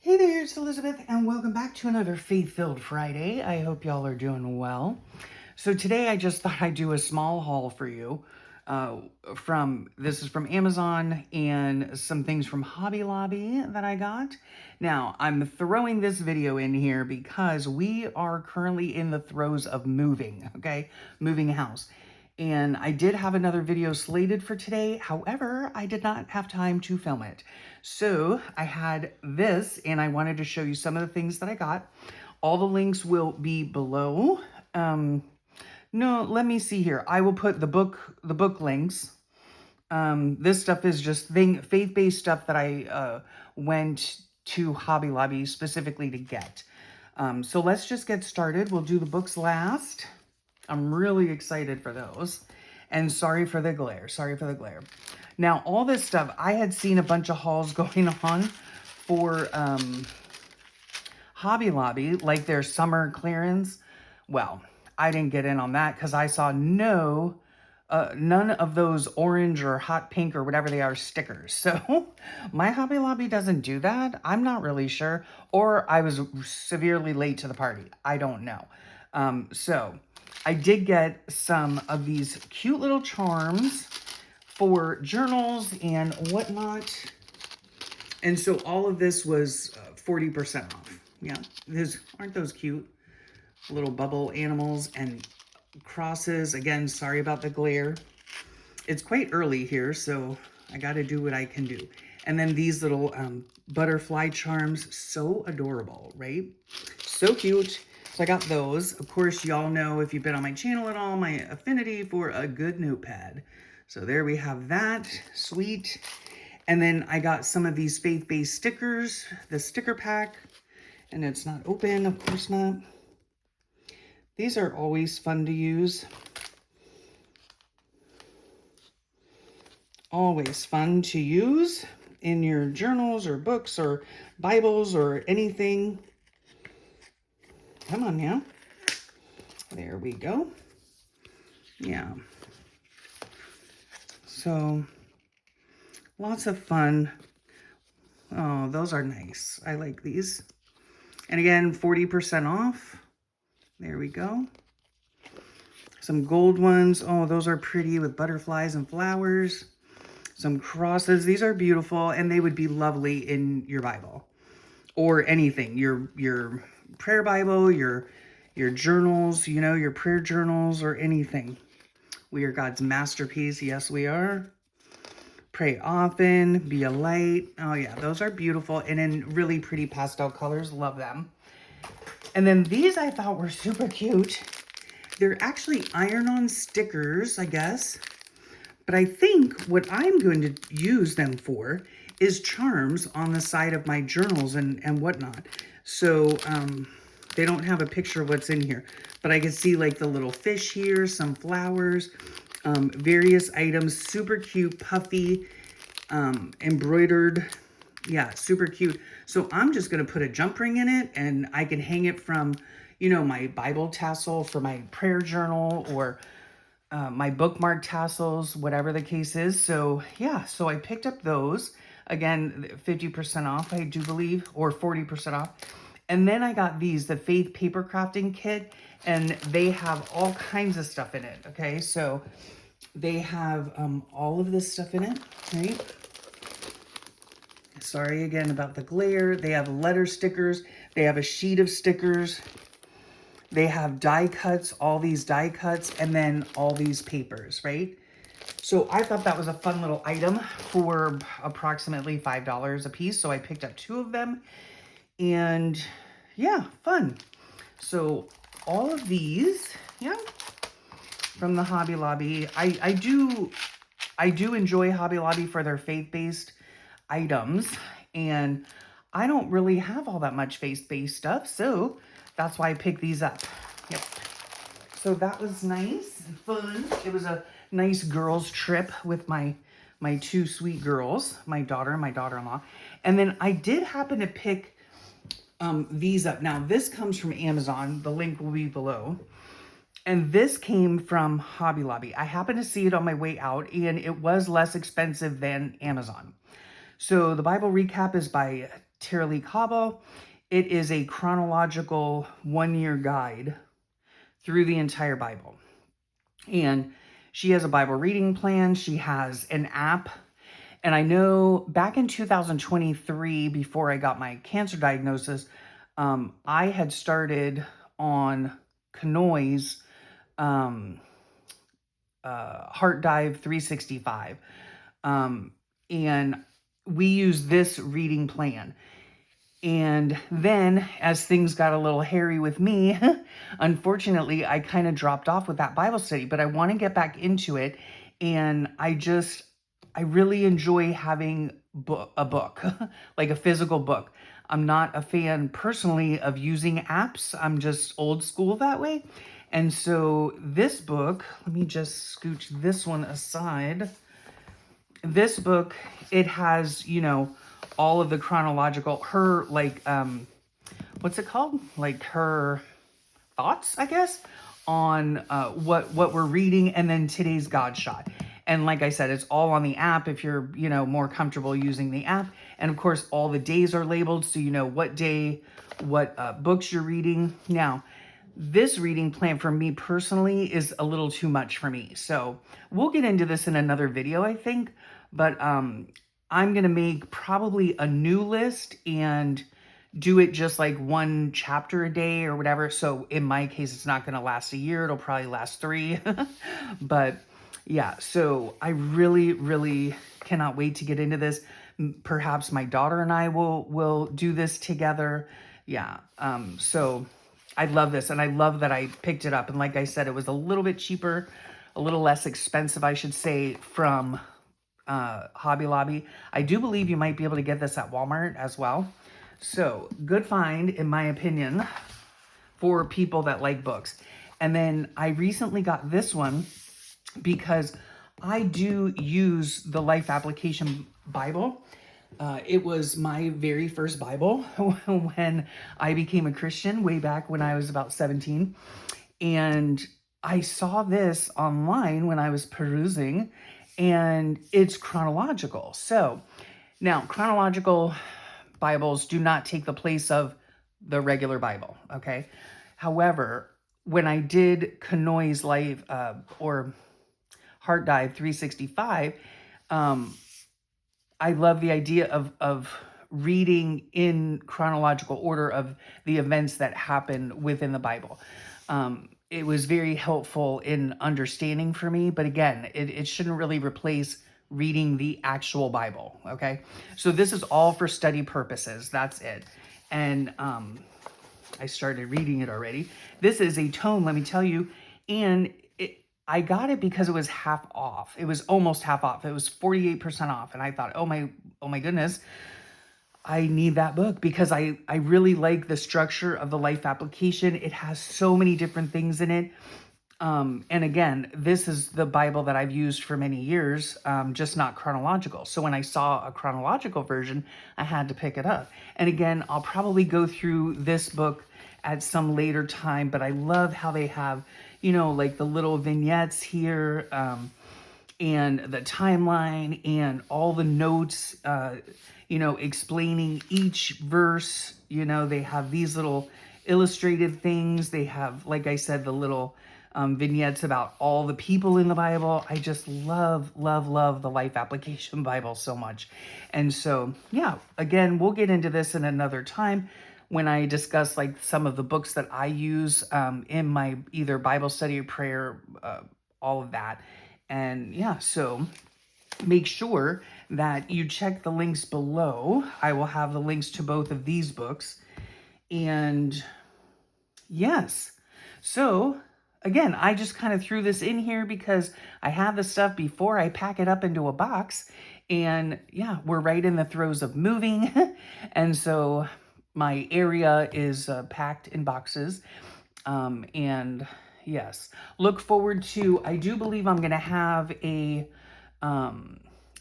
Hey there, it's Elizabeth, and welcome back to another Faith-Filled Friday. I hope y'all are doing well. So today I just thought I'd do a small haul for you. This is from Amazon and some things from Hobby Lobby that I got. Now, I'm throwing this video in here because we are currently in the throes of moving, okay? Moving house. And I did have another video slated for today. However, I did not have time to film it. So I had this and I wanted to show you some of the things that I got. All the links will be below. No, let me see here. I will put the book links. This stuff is just faith-based stuff that I went to Hobby Lobby specifically to get. So let's just get started. We'll do the books last. I'm really excited for those. And sorry for the glare. Sorry for the glare. Now, all this stuff, I had seen a bunch of hauls going on for Hobby Lobby, like their summer clearance. Well, I didn't get in on that because I saw none of those orange or hot pink or whatever they are stickers. So my Hobby Lobby doesn't do that. I'm not really sure. Or I was severely late to the party. I don't know. So I did get some of these cute little charms for journals and whatnot. And so all of this was 40% off. Yeah, aren't those cute? Little bubble animals and crosses. Again, sorry about the glare. It's quite early here, so I got to do what I can do. And then these little butterfly charms, so adorable, right? So cute. So I got those. Of course, y'all know, if you've been on my channel at all, my affinity for a good notepad. So there we have that. Sweet. And then I got some of these faith-based stickers, the sticker pack. And it's not open, of course not. These are always fun to use. Always fun to use in your journals or books or Bibles or anything. Come on now. There we go. Yeah. So, lots of fun. Oh, those are nice. I like these. And again, 40% off. There we go. Some gold ones. Oh, those are pretty with butterflies and flowers. Some crosses. These are beautiful, and they would be lovely in your Bible or anything. Your prayer Bible, your journals, you know, your prayer journals or anything. We are God's masterpiece. Yes, we are. Pray often, be a light. Oh yeah, those are beautiful and in really pretty pastel colors. Love them. And then these I thought were super cute. They're actually iron-on stickers, I guess. But I think what I'm going to use them for is charms on the side of my journals and whatnot. So they don't have a picture of what's in here. But I can see like the little fish here, some flowers, various items, super cute, puffy, embroidered. Yeah, super cute. So I'm just going to put a jump ring in it and I can hang it from, you know, my Bible tassel for my prayer journal or my bookmark tassels, whatever the case is. So yeah, so I picked up those. Again, 50% off, I do believe, or 40% off. And then I got these, the Faith Paper Crafting Kit, and they have all kinds of stuff in it, okay? So they have all of this stuff in it, right? Sorry again about the glare. They have letter stickers. They have a sheet of stickers. They have die cuts, all these die cuts, and then all these papers, right? So I thought that was a fun little item for approximately $5 a piece. So I picked up 2 of them and yeah, fun. So all of these, yeah, from the Hobby Lobby. I do enjoy Hobby Lobby for their faith-based items, and I don't really have all that much faith-based stuff, so that's why I picked these up. Yep. So that was nice and fun. It was a nice girls trip with my 2 sweet girls, my daughter and my daughter-in-law. And then I did happen to pick these up. Now this comes from Amazon. The link will be below. And this came from Hobby Lobby. I happened to see it on my way out, and it was less expensive than Amazon. So the Bible recap is by Tara Cabo. It is a chronological 1-year guide through the entire Bible. And she has a Bible reading plan. She has an app. And I know back in 2023, before I got my cancer diagnosis, I had started on Kanoi's Heart Dive 365. And we use this reading plan. And then as things got a little hairy with me, unfortunately, I kind of dropped off with that Bible study, but I want to get back into it. And I really enjoy having a book, like a physical book. I'm not a fan personally of using apps. I'm just old school that way. And so this book, let me just scooch this one aside. This book, it has, all of the chronological, her what's it called? Like her thoughts, I guess, on what we're reading, and then today's God shot. And like I said, it's all on the app if you're, more comfortable using the app. And of course, all the days are labeled, so you know what day, what books you're reading. Now, this reading plan for me personally is a little too much for me. So we'll get into this in another video, I think. But I'm going to make probably a new list and do it just like 1 chapter a day or whatever. So in my case, it's not going to last a year. It'll probably last 3. But yeah, so I really, really cannot wait to get into this. Perhaps my daughter and I will do this together. Yeah. So I love this, and I love that I picked it up. And like I said, it was a little bit cheaper, a little less expensive, I should say, from Hobby Lobby. I do believe you might be able to get this at Walmart as well. So good find, in my opinion, for people that like books. And then I recently got this one because I do use the Life Application Bible. It was my very first Bible when I became a Christian way back when I was about 17. And I saw this online when I was perusing, and it's chronological. So now chronological Bibles do not take the place of the regular Bible, okay? However, when I did Kanoi's Life or Heart Dive 365, I love the idea of reading in chronological order of the events that happen within the Bible. It was very helpful in understanding for me, but again, it shouldn't really replace reading the actual Bible, okay? So this is all for study purposes, that's it. And I started reading it already. This is a tome, let me tell you, and I got it because it was half off. It was almost half off. It was 48% off. And I thought, oh my goodness, I need that book because I really like the structure of the Life Application. It has so many different things in it. And again, this is the Bible that I've used for many years, just not chronological. So when I saw a chronological version, I had to pick it up. And again, I'll probably go through this book at some later time, but I love how they have, like the little vignettes here, and the timeline and all the notes, explaining each verse. They have these little illustrated things. They have, like I said, the little vignettes about all the people in the Bible. I just love the Life Application Bible so much. And so, yeah, again, we'll get into this in another time when I discuss like some of the books that I use in my either Bible study or prayer, all of that. And yeah, so make sure that you check the links below. I will have the links to both of these books. And yes, so again, I just kind of threw this in here because I have the stuff before I pack it up into a box. And yeah, we're right in the throes of moving. And so my area is packed in boxes. And yes, look forward to, I do believe I'm going to have a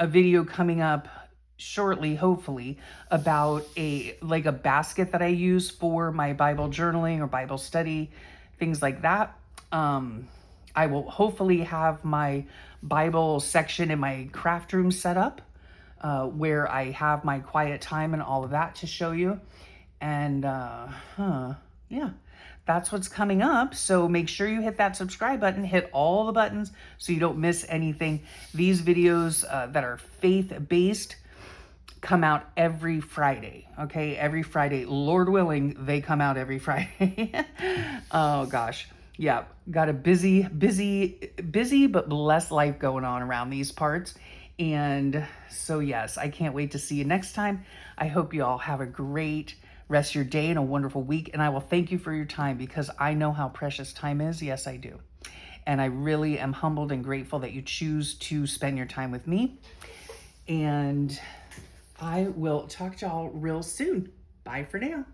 video coming up shortly, hopefully, about a basket that I use for my Bible journaling or Bible study, things like that. I will hopefully have my Bible section in my craft room set up. where I have my quiet time and all of that to show you. And yeah, that's what's coming up. So make sure you hit that subscribe button, hit all the buttons so you don't miss anything. These videos that are faith-based come out every Friday, okay? Every Friday. Lord willing, they come out every Friday. Oh gosh. Yeah, got a busy but blessed life going on around these parts. And so yes, I can't wait to see you next time. I hope you all have a great rest of your day and a wonderful week. And I will thank you for your time, because I know how precious time is. Yes, I do. And I really am humbled and grateful that you choose to spend your time with me. And I will talk to y'all real soon. Bye for now.